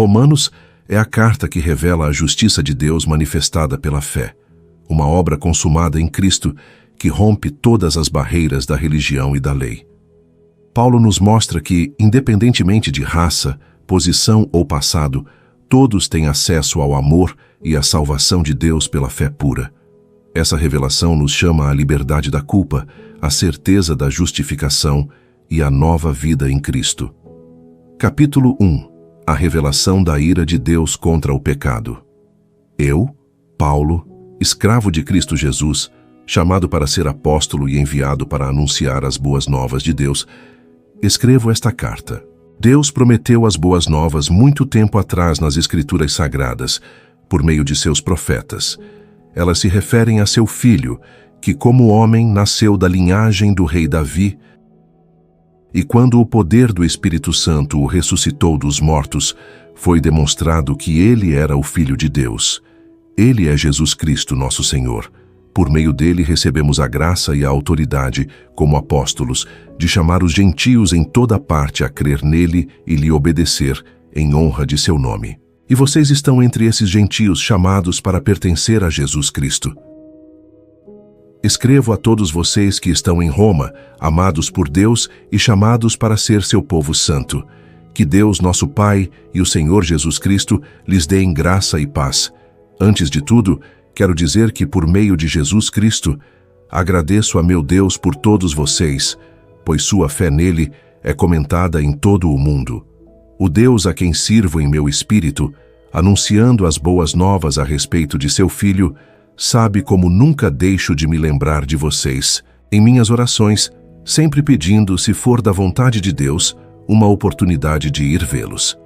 Romanos é a carta que revela a justiça de Deus manifestada pela fé, uma obra consumada em Cristo que rompe todas as barreiras da religião e da lei. Paulo nos mostra que, independentemente de raça, posição ou passado, todos têm acesso ao amor e à salvação de Deus pela fé pura. Essa revelação nos chama à liberdade da culpa, à certeza da justificação e à nova vida em Cristo. Capítulo 1. A revelação da ira de Deus contra o pecado. Eu, Paulo, escravo de Cristo Jesus, chamado para ser apóstolo e enviado para anunciar as boas novas de Deus, escrevo esta carta. Deus prometeu as boas novas muito tempo atrás nas Escrituras Sagradas, por meio de seus profetas. Elas se referem a seu filho, que como homem nasceu da linhagem do rei Davi, e quando o poder do Espírito Santo o ressuscitou dos mortos, foi demonstrado que ele era o Filho de Deus. Ele é Jesus Cristo, nosso Senhor. Por meio dele recebemos a graça e a autoridade, como apóstolos, de chamar os gentios em toda parte a crer nele e lhe obedecer, em honra de seu nome. E vocês estão entre esses gentios chamados para pertencer a Jesus Cristo. Escrevo a todos vocês que estão em Roma, amados por Deus e chamados para ser seu povo santo. Que Deus, nosso Pai, e o Senhor Jesus Cristo lhes deem graça e paz. Antes de tudo, quero dizer que por meio de Jesus Cristo, agradeço a meu Deus por todos vocês, pois sua fé nele é comentada em todo o mundo. O Deus a quem sirvo em meu espírito, anunciando as boas novas a respeito de seu Filho, sabe como nunca deixo de me lembrar de vocês, em minhas orações, sempre pedindo, se for da vontade de Deus, uma oportunidade de ir vê-los.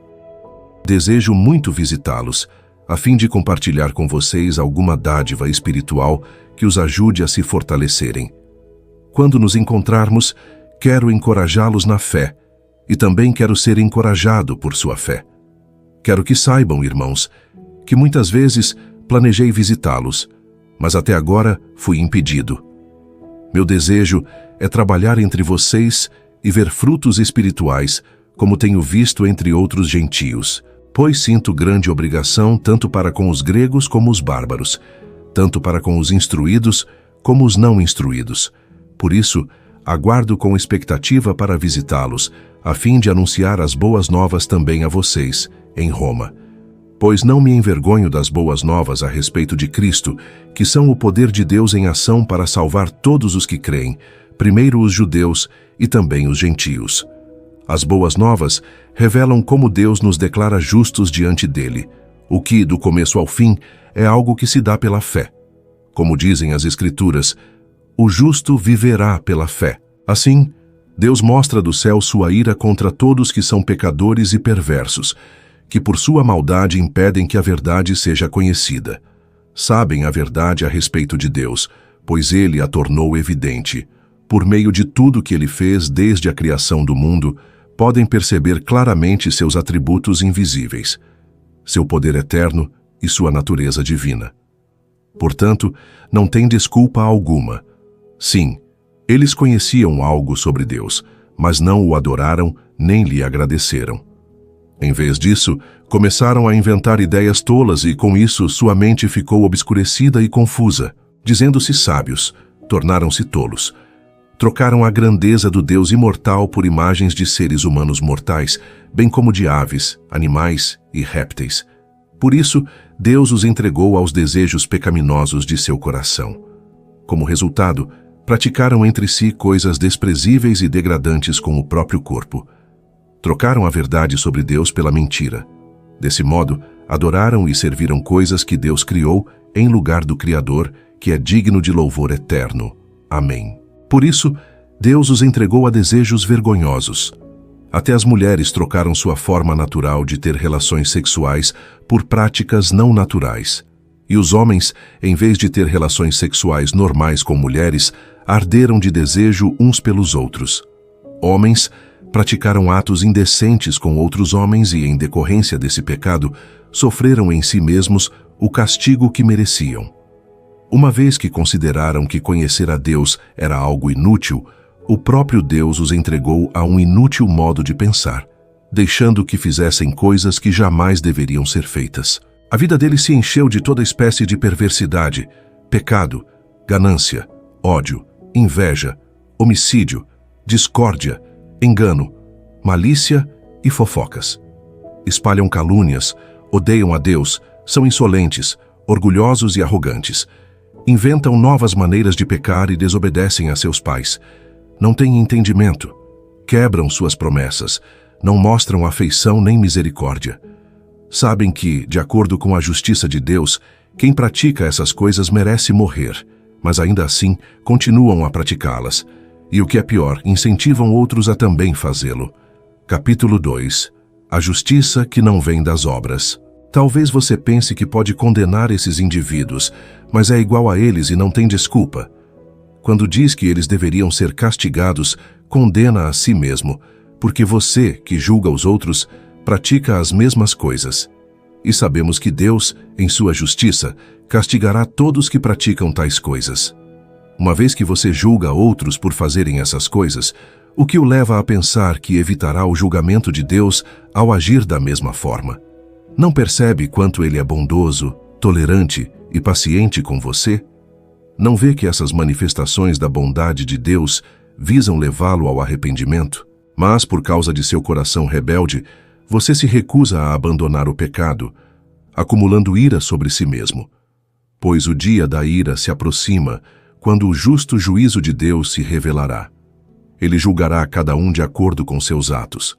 Desejo muito visitá-los, a fim de compartilhar com vocês alguma dádiva espiritual que os ajude a se fortalecerem. Quando nos encontrarmos, quero encorajá-los na fé, e também quero ser encorajado por sua fé. Quero que saibam, irmãos, que muitas vezes planejei visitá-los, mas até agora fui impedido. Meu desejo é trabalhar entre vocês e ver frutos espirituais, como tenho visto entre outros gentios, pois sinto grande obrigação tanto para com os gregos como os bárbaros, tanto para com os instruídos como os não instruídos. Por isso, aguardo com expectativa para visitá-los, a fim de anunciar as boas novas também a vocês, em Roma. Pois não me envergonho das boas novas a respeito de Cristo, que são o poder de Deus em ação para salvar todos os que creem, primeiro os judeus e também os gentios. As boas novas revelam como Deus nos declara justos diante dele, o que, do começo ao fim, é algo que se dá pela fé. Como dizem as Escrituras, o justo viverá pela fé. Assim, Deus mostra do céu sua ira contra todos que são pecadores e perversos, que por sua maldade impedem que a verdade seja conhecida. Sabem a verdade a respeito de Deus, pois ele a tornou evidente. Por meio de tudo que ele fez desde a criação do mundo, podem perceber claramente seus atributos invisíveis, seu poder eterno e sua natureza divina. Portanto, não tem desculpa alguma. Sim, eles conheciam algo sobre Deus, mas não o adoraram nem lhe agradeceram. Em vez disso, começaram a inventar ideias tolas e, com isso, sua mente ficou obscurecida e confusa. Dizendo-se sábios, tornaram-se tolos. Trocaram a grandeza do Deus imortal por imagens de seres humanos mortais, bem como de aves, animais e répteis. Por isso, Deus os entregou aos desejos pecaminosos de seu coração. Como resultado, praticaram entre si coisas desprezíveis e degradantes com o próprio corpo. Trocaram a verdade sobre Deus pela mentira. Desse modo, adoraram e serviram coisas que Deus criou em lugar do Criador, que é digno de louvor eterno. Amém. Por isso, Deus os entregou a desejos vergonhosos. Até as mulheres trocaram sua forma natural de ter relações sexuais por práticas não naturais. E os homens, em vez de ter relações sexuais normais com mulheres, arderam de desejo uns pelos outros. Homens praticaram atos indecentes com outros homens e, em decorrência desse pecado, sofreram em si mesmos o castigo que mereciam. Uma vez que consideraram que conhecer a Deus era algo inútil, o próprio Deus os entregou a um inútil modo de pensar. deixando que fizessem coisas que jamais deveriam ser feitas. A vida deles se encheu de toda espécie de perversidade, pecado, ganância, ódio, inveja, homicídio, discórdia, engano, malícia e fofocas. Espalham calúnias, odeiam a Deus, são insolentes, orgulhosos e arrogantes. Inventam novas maneiras de pecar e desobedecem a seus pais. Não têm entendimento, quebram suas promessas, não mostram afeição nem misericórdia. Sabem que, de acordo com a justiça de Deus, quem pratica essas coisas merece morrer, mas ainda assim continuam a praticá-las. E o que é pior, incentivam outros a também fazê-lo. Capítulo 2. A justiça que não vem das obras. Talvez você pense que pode condenar esses indivíduos, mas é igual a eles e não tem desculpa. Quando diz que eles deveriam ser castigados, condena a si mesmo, porque você, que julga os outros, pratica as mesmas coisas. E sabemos que Deus, em sua justiça, castigará todos que praticam tais coisas. Uma vez que você julga outros por fazerem essas coisas, o que o leva a pensar que evitará o julgamento de Deus ao agir da mesma forma? Não percebe quanto ele é bondoso, tolerante e paciente com você? Não vê que essas manifestações da bondade de Deus visam levá-lo ao arrependimento? Mas, por causa de seu coração rebelde, você se recusa a abandonar o pecado, acumulando ira sobre si mesmo. Pois o dia da ira se aproxima, quando o justo juízo de Deus se revelará. Ele julgará cada um de acordo com seus atos.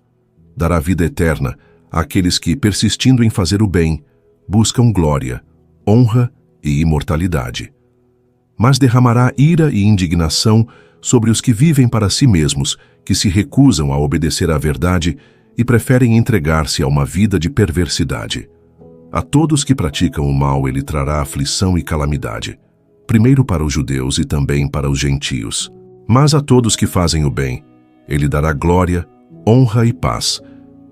Dará vida eterna àqueles que, persistindo em fazer o bem, buscam glória, honra e imortalidade. Mas derramará ira e indignação sobre os que vivem para si mesmos, que se recusam a obedecer à verdade e preferem entregar-se a uma vida de perversidade. A todos que praticam o mal ele trará aflição e calamidade, primeiro para os judeus e também para os gentios. Mas a todos que fazem o bem, ele dará glória, honra e paz,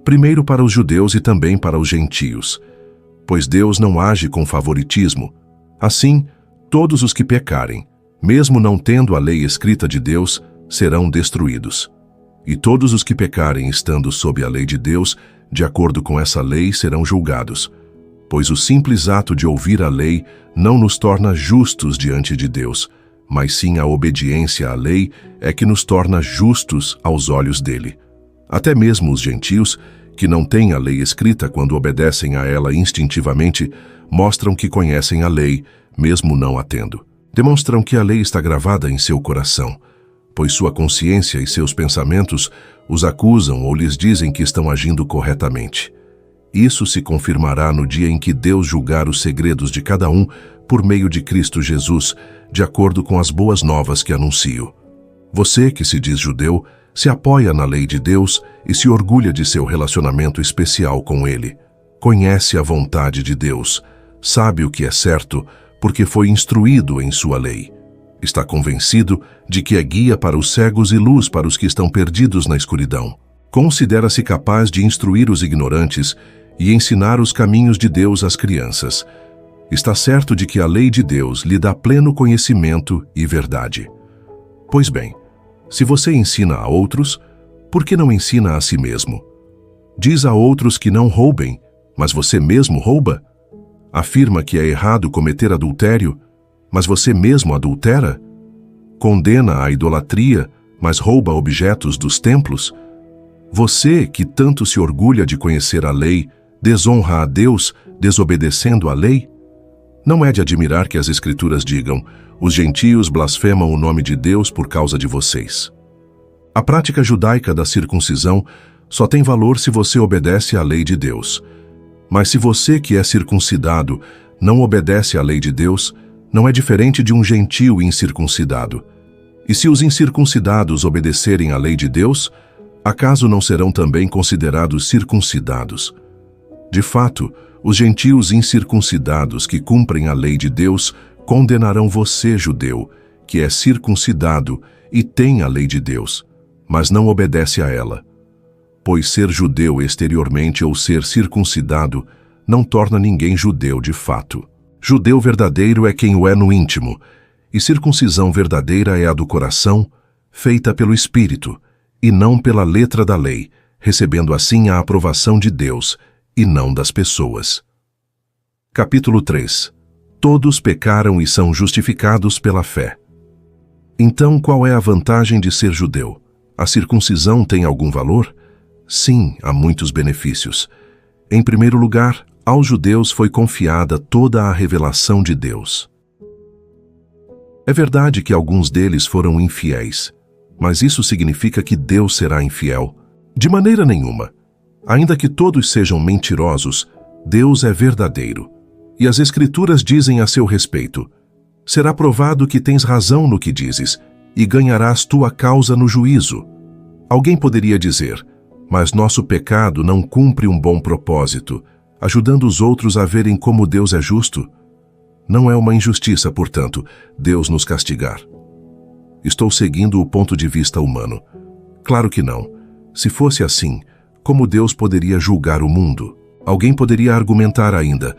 primeiro para os judeus e também para os gentios. Pois Deus não age com favoritismo. Assim, todos os que pecarem, mesmo não tendo a lei escrita de Deus, serão destruídos. E todos os que pecarem estando sob a lei de Deus, de acordo com essa lei, serão julgados. Pois o simples ato de ouvir a lei não nos torna justos diante de Deus, mas sim a obediência à lei é que nos torna justos aos olhos dele. Até mesmo os gentios, que não têm a lei escrita quando obedecem a ela instintivamente, mostram que conhecem a lei, mesmo não a tendo. Demonstram que a lei está gravada em seu coração, pois sua consciência e seus pensamentos os acusam ou lhes dizem que estão agindo corretamente. Isso se confirmará no dia em que Deus julgar os segredos de cada um por meio de Cristo Jesus, de acordo com as boas novas que anuncio. Você, que se diz judeu, se apoia na lei de Deus e se orgulha de seu relacionamento especial com Ele. Conhece a vontade de Deus, sabe o que é certo, porque foi instruído em sua lei. Está convencido de que é guia para os cegos e luz para os que estão perdidos na escuridão. Considera-se capaz de instruir os ignorantes e ensinar os caminhos de Deus às crianças. Está certo de que a lei de Deus lhe dá pleno conhecimento e verdade. Pois bem, se você ensina a outros, por que não ensina a si mesmo? Diz a outros que não roubem, mas você mesmo rouba? Afirma que é errado cometer adultério, mas você mesmo adultera? Condena a idolatria, mas rouba objetos dos templos? Você, que tanto se orgulha de conhecer a lei, desonra a Deus, desobedecendo a lei? Não é de admirar que as Escrituras digam: os gentios blasfemam o nome de Deus por causa de vocês. A prática judaica da circuncisão só tem valor se você obedece à lei de Deus. Mas se você, que é circuncidado, não obedece à lei de Deus, não é diferente de um gentio incircuncidado. E se os incircuncidados obedecerem à lei de Deus, acaso não serão também considerados circuncidados? De fato, os gentios incircuncidados que cumprem a lei de Deus condenarão você, judeu, que é circuncidado e tem a lei de Deus, mas não obedece a ela. Pois ser judeu exteriormente ou ser circuncidado não torna ninguém judeu de fato. Judeu verdadeiro é quem o é no íntimo, e circuncisão verdadeira é a do coração, feita pelo Espírito, e não pela letra da lei, recebendo assim a aprovação de Deus e não das pessoas. Capítulo 3. Todos pecaram e são justificados pela fé. Então, qual é a vantagem de ser judeu? A circuncisão tem algum valor? Sim, há muitos benefícios. Em primeiro lugar, aos judeus foi confiada toda a revelação de Deus. É verdade que alguns deles foram infiéis, mas isso significa que Deus será infiel? De maneira nenhuma. Ainda que todos sejam mentirosos, Deus é verdadeiro. E as Escrituras dizem a seu respeito: será provado que tens razão no que dizes, e ganharás tua causa no juízo. Alguém poderia dizer: mas nosso pecado não cumpre um bom propósito, ajudando os outros a verem como Deus é justo? Não é uma injustiça, portanto, Deus nos castigar. Estou seguindo o ponto de vista humano. Claro que não. Se fosse assim, como Deus poderia julgar o mundo? Alguém poderia argumentar ainda: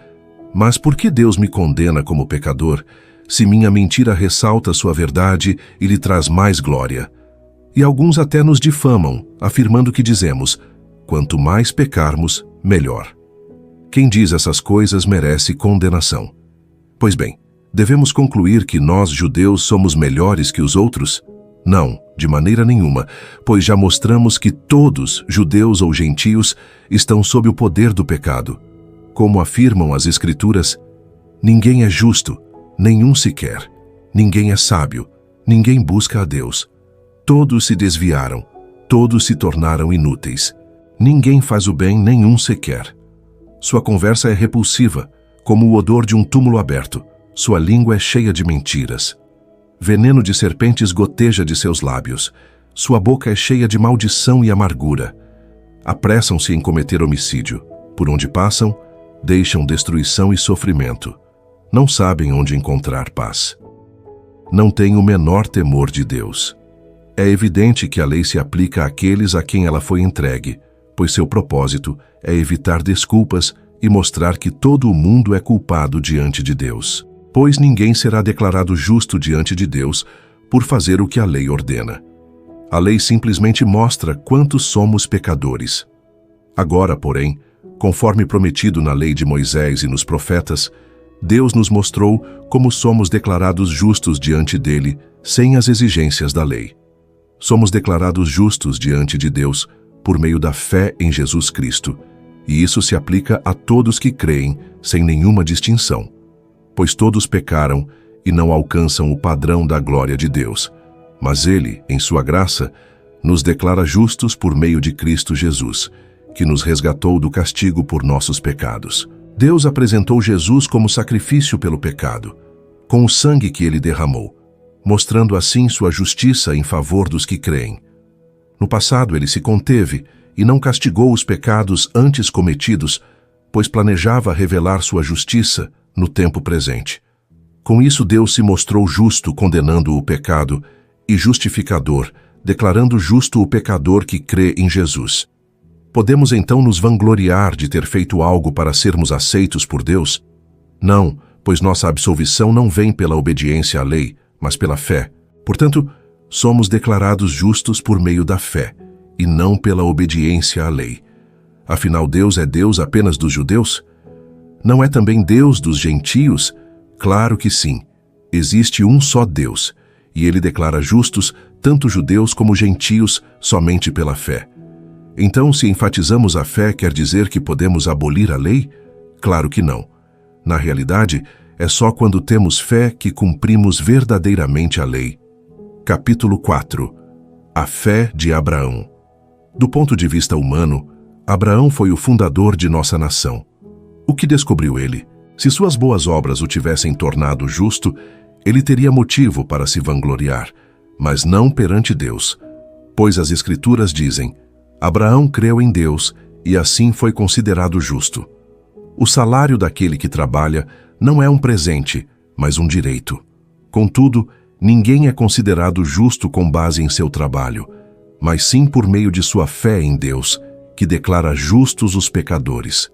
mas por que Deus me condena como pecador, se minha mentira ressalta sua verdade e lhe traz mais glória? E alguns até nos difamam, afirmando que dizemos: quanto mais pecarmos, melhor. Quem diz essas coisas merece condenação. Pois bem, devemos concluir que nós, judeus, somos melhores que os outros? Não, de maneira nenhuma, pois já mostramos que todos, judeus ou gentios, estão sob o poder do pecado. Como afirmam as Escrituras, ninguém é justo, nenhum sequer. Ninguém é sábio, ninguém busca a Deus. Todos se desviaram, todos se tornaram inúteis. Ninguém faz o bem, nenhum sequer. Sua conversa é repulsiva, como o odor de um túmulo aberto. Sua língua é cheia de mentiras. Veneno de serpentes goteja de seus lábios. Sua boca é cheia de maldição e amargura. Apressam-se em cometer homicídio. Por onde passam, deixam destruição e sofrimento. Não sabem onde encontrar paz. Não têm o menor temor de Deus. É evidente que a lei se aplica àqueles a quem ela foi entregue, pois seu propósito é evitar desculpas e mostrar que todo o mundo é culpado diante de Deus. Pois ninguém será declarado justo diante de Deus por fazer o que a lei ordena. A lei simplesmente mostra quantos somos pecadores. Agora, porém, conforme prometido na lei de Moisés e nos profetas, Deus nos mostrou como somos declarados justos diante dele, sem as exigências da lei. Somos declarados justos diante de Deus por meio da fé em Jesus Cristo, e isso se aplica a todos que creem, sem nenhuma distinção. Pois todos pecaram e não alcançam o padrão da glória de Deus, mas Ele, em sua graça, nos declara justos por meio de Cristo Jesus, que nos resgatou do castigo por nossos pecados. Deus apresentou Jesus como sacrifício pelo pecado, com o sangue que Ele derramou, mostrando assim sua justiça em favor dos que creem. No passado Ele se conteve e não castigou os pecados antes cometidos, pois planejava revelar sua justiça no tempo presente. Com isso, Deus se mostrou justo, condenando o pecado, e justificador, declarando justo o pecador que crê em Jesus. Podemos então nos vangloriar de ter feito algo para sermos aceitos por Deus? Não, pois nossa absolvição não vem pela obediência à lei, mas pela fé. Portanto, somos declarados justos por meio da fé, e não pela obediência à lei. Afinal, Deus é Deus apenas dos judeus? Não é também Deus dos gentios? Claro que sim. Existe um só Deus, e Ele declara justos tanto judeus como gentios somente pela fé. Então, se enfatizamos a fé, quer dizer que podemos abolir a lei? Claro que não. Na realidade, é só quando temos fé que cumprimos verdadeiramente a lei. Capítulo 4. A fé de Abraão. Do ponto de vista humano, Abraão foi o fundador de nossa nação. O que descobriu ele? Se suas boas obras o tivessem tornado justo, ele teria motivo para se vangloriar, mas não perante Deus. Pois as Escrituras dizem: Abraão creu em Deus e assim foi considerado justo. O salário daquele que trabalha não é um presente, mas um direito. Contudo, ninguém é considerado justo com base em seu trabalho, mas sim por meio de sua fé em Deus, que declara justos os pecadores.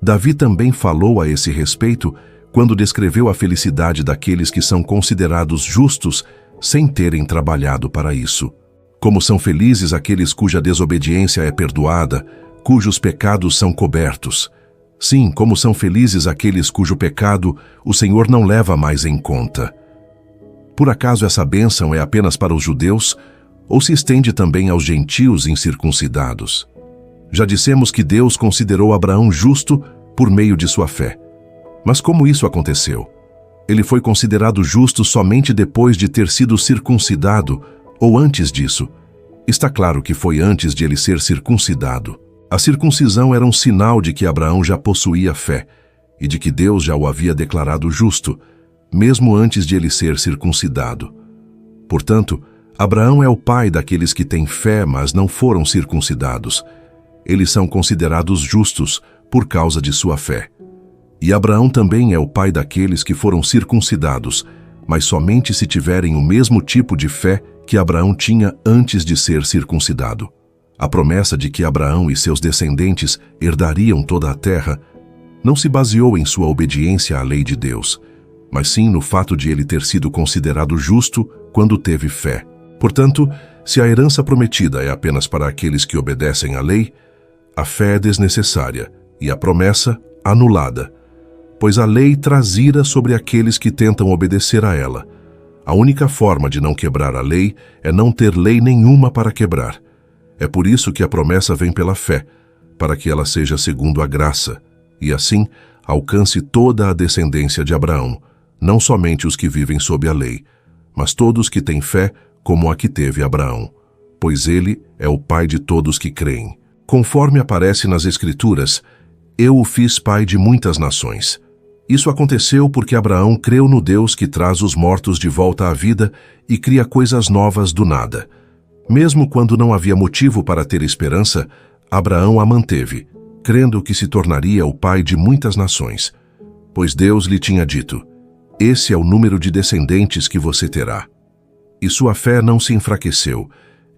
Davi também falou a esse respeito quando descreveu a felicidade daqueles que são considerados justos sem terem trabalhado para isso. Como são felizes aqueles cuja desobediência é perdoada, cujos pecados são cobertos. Sim, como são felizes aqueles cujo pecado o Senhor não leva mais em conta. Por acaso essa bênção é apenas para os judeus, ou se estende também aos gentios incircuncidados? Já dissemos que Deus considerou Abraão justo por meio de sua fé. Mas como isso aconteceu? Ele foi considerado justo somente depois de ter sido circuncidado, ou antes disso? Está claro que foi antes de ele ser circuncidado. A circuncisão era um sinal de que Abraão já possuía fé e de que Deus já o havia declarado justo, mesmo antes de ele ser circuncidado. Portanto, Abraão é o pai daqueles que têm fé, mas não foram circuncidados. Eles são considerados justos por causa de sua fé. E Abraão também é o pai daqueles que foram circuncidados, mas somente se tiverem o mesmo tipo de fé que Abraão tinha antes de ser circuncidado. A promessa de que Abraão e seus descendentes herdariam toda a terra não se baseou em sua obediência à lei de Deus, mas sim no fato de ele ter sido considerado justo quando teve fé. Portanto, se a herança prometida é apenas para aqueles que obedecem à lei, a fé é desnecessária e a promessa anulada, pois a lei traz ira sobre aqueles que tentam obedecer a ela. A única forma de não quebrar a lei é não ter lei nenhuma para quebrar. É por isso que a promessa vem pela fé, para que ela seja segundo a graça, e assim alcance toda a descendência de Abraão, não somente os que vivem sob a lei, mas todos que têm fé como a que teve Abraão, pois ele é o pai de todos que creem. Conforme aparece nas Escrituras, eu o fiz pai de muitas nações. Isso aconteceu porque Abraão creu no Deus que traz os mortos de volta à vida e cria coisas novas do nada. Mesmo quando não havia motivo para ter esperança, Abraão a manteve, crendo que se tornaria o pai de muitas nações, pois Deus lhe tinha dito: esse é o número de descendentes que você terá. E sua fé não se enfraqueceu,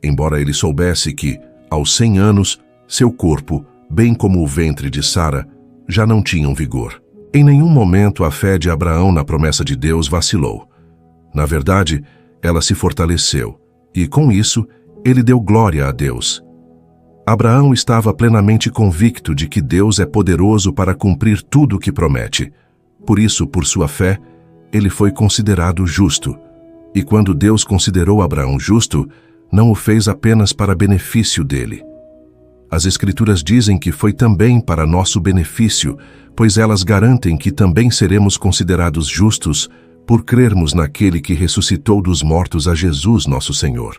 embora ele soubesse que, aos 100 anos, seu corpo, bem como o ventre de Sara, já não tinham vigor. Em nenhum momento a fé de Abraão na promessa de Deus vacilou. Na verdade, ela se fortaleceu, e com isso, ele deu glória a Deus. Abraão estava plenamente convicto de que Deus é poderoso para cumprir tudo o que promete. Por isso, por sua fé, ele foi considerado justo. E quando Deus considerou Abraão justo, não o fez apenas para benefício dele. As Escrituras dizem que foi também para nosso benefício, pois elas garantem que também seremos considerados justos por crermos naquele que ressuscitou dos mortos a Jesus, nosso Senhor.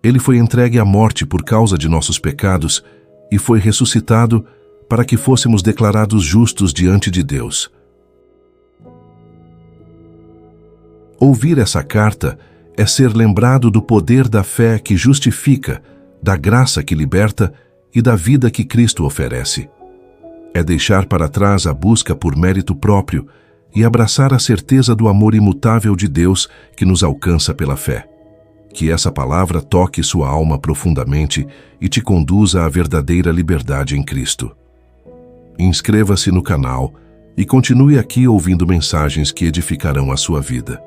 Ele foi entregue à morte por causa de nossos pecados e foi ressuscitado para que fôssemos declarados justos diante de Deus. Ouvir essa carta é ser lembrado do poder da fé que justifica, da graça que liberta e da vida que Cristo oferece. É deixar para trás a busca por mérito próprio e abraçar a certeza do amor imutável de Deus que nos alcança pela fé. Que essa palavra toque sua alma profundamente e te conduza à verdadeira liberdade em Cristo. Inscreva-se no canal e continue aqui ouvindo mensagens que edificarão a sua vida.